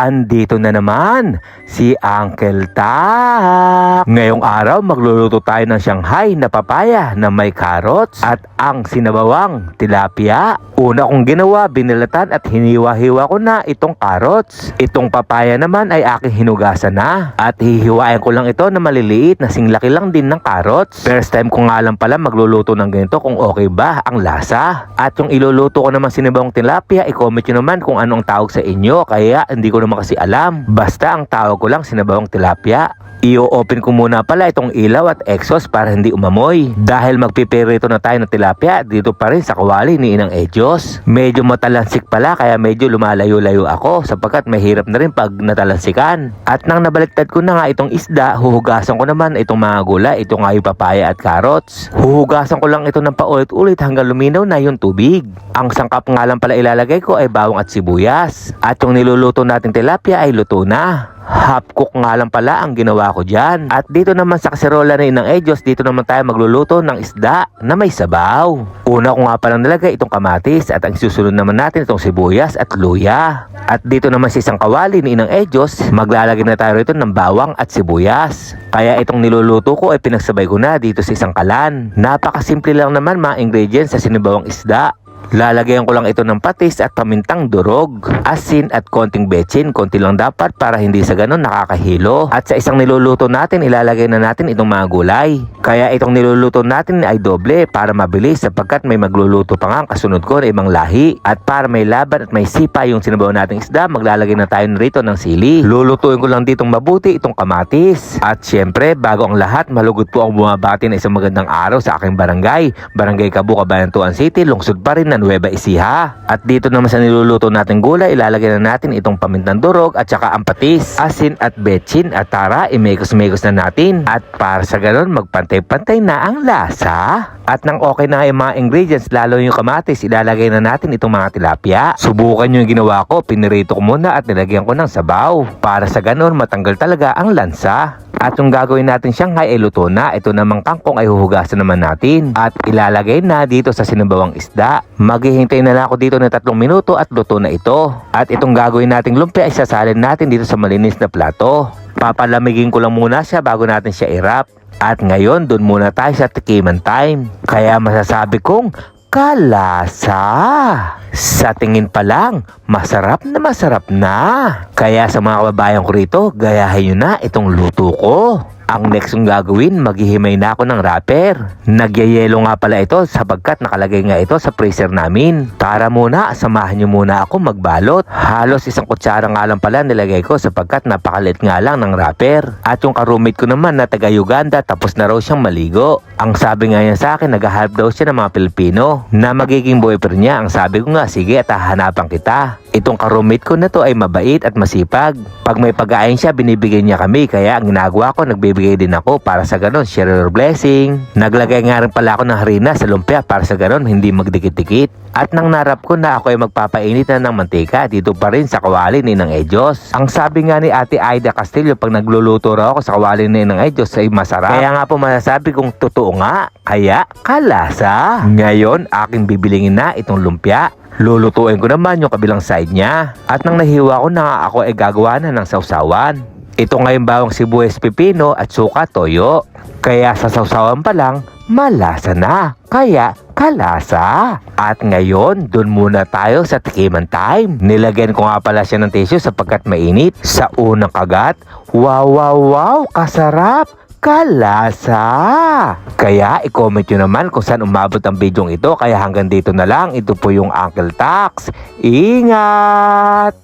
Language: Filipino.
andito na naman si Uncle Ta. Ngayong araw magluluto tayo ng Shanghai na papaya na may carrots at ang sinabawang tilapia. Una kong ginawa, binilatan at hiniwa-hiwa ko na itong carrots. Itong papaya naman ay aking hinugasan na at hihiwain ko lang ito na maliliit na singlaki lang din ng carrots. First time ko nga lang pala magluluto ng ganito kung okay ba ang lasa. At yung iluluto ko naman sinabawang tilapia, i-comment nyo naman kung anong tawag sa inyo, kaya hindi ko naman kasi alam. Basta ang tawag ko lang sinabawang tilapia. I-open ko muna pala itong ilaw at exhaust para hindi umamoy. Dahil magpipirito na tayo ng tilapia dito pa rin sa kawali ni Inang Edyos. Medyo matalansik pala kaya medyo lumalayo-layo ako sapagkat mahirap na rin pag natalansikan. At nang nabaliktad ko na nga itong isda, huhugasan ko naman itong mga gulay. Ito nga yung papaya at carrots. Huhugasan ko lang ito ng paulit-ulit hanggang luminaw na yung tubig. Ang sangkap nga lang pala ilalagay ko ay bawang at sibuyas. At yung niluluto nating tilapia ay luto na. Half cook nga lang pala ang ginawa ko dyan. At dito naman sa kaserola na Inang Edyos, dito naman tayo magluluto ng isda na may sabaw. Una ko nga palang nilagay itong kamatis at ang susunod naman natin itong sibuyas at luya. At dito naman sa isang kawali ni Inang Edyos, maglalagay na tayo rito ng bawang at sibuyas. Kaya itong niluluto ko ay pinagsabay ko na dito sa isang kalan. Napakasimple lang naman mga ingredients sa sinabawang isda. Lalagyan ko lang ito ng patis at pamintang durog, asin at konting betsin, konti lang dapat para hindi sa ganun nakakahilo. At sa isang niluluto natin, ilalagay na natin itong mga gulay. Kaya itong niluluto natin ay doble para mabilis sapagkat may magluluto pa nga kasunod ko na ibang lahi. At para may laban at may sipa yung sinabaw nating isda, maglalagay na tayo rito ng sili. Lulutuin ko lang ditong mabuti itong kamatis. At syempre, bago ang lahat, malugod po ang bumabati na isang magandang araw sa aking barangay, Barangay Cabu, Cabanatuan City, lungsod pa rin ng Nueva Ecija. At dito naman sa niluluto natin gulay, ilalagay na natin itong pamintang durog at saka ang patis, asin at betsin at tara, imekos-mekos na natin. At para sa ganun, magpantay-pantay na ang lasa. At nang okay na yung mga ingredients, lalo yung kamatis, ilalagay na natin itong mga tilapia. Subukan nyo yung ginawa ko, pinirito ko muna at nilagyan ko ng sabaw. Para sa ganun, matanggal talaga ang lansa. At yung gagawin natin Shanghai ay luto na. Ito namang kangkong ay huhugasan naman natin. At ilalagay na dito sa sinabawang isda. Maghihintay na lang ako dito ng 3 minuto at luto na ito. At itong gagawin nating lumpia ay sasalin natin dito sa malinis na plato. Papalamigin ko lang muna siya bago natin siya i-wrap. At ngayon, dun muna tayo sa tikiman time. Kaya masasabi kong kalasa. Sa tingin pa lang, masarap na. Kaya sa mga kababayan ko rito, gayahin nyo na itong luto ko. Ang next kong gagawin, maghihimay na ako ng wrapper. Nagyayelo nga pala ito sapagkat nakalagay nga ito sa freezer namin. Tara muna, samahan nyo muna ako magbalot. Halos 1 kutsara nga lang pala nilagay ko sapagkat napakalit nga lang ng wrapper. At yung karumit ko naman na taga Uganda, tapos na raw siyang maligo. Ang sabi nga niya sa akin, nag-help daw siya ng mga Pilipino na magiging boyfriend niya. Ang sabi ko nga, sige at hahanapan kita. Itong karumit ko na to ay mabait at masipag. Pag may pag-ain siya, binibigyan niya kami. Kaya ang ginagawa ko, nagbibigay din ako para sa ganun, share your blessing. Naglagay nga rin pala ako ng harina sa lumpia para sa ganun, hindi magdikit-dikit. At nang narap ko na ako ay magpapainit na ng mantika dito pa rin sa kawali ni Inang Edyos. Ang sabi nga ni Ate Aida Castillo, pag nagluluto raw ako sa kawali ni Inang Edyos ay masarap. Kaya nga po masasabi kong totoo nga, kaya kalasa. Ngayon, aking bibilingin na itong lumpia. Lulutuin ko naman yung kabilang side niya. At nang nahiwa ko na ako ay gagawa na ng sausawan. Ito nga yung bawang sibuyas, pipino at suka, toyo. Kaya sa sausawan pa lang, malasa na. Kaya kalasa. At ngayon, dun muna tayo sa tikiman time. Nilagyan ko nga pala siya ng tissue sapagkat mainit. Sa unang kagat, wow, kasarap. Kalasa. Kaya i-comment nyo naman kung saan umabot ang bidyong ito. Kaya hanggang dito na lang. Ito po yung Uncle Tax. Ingat!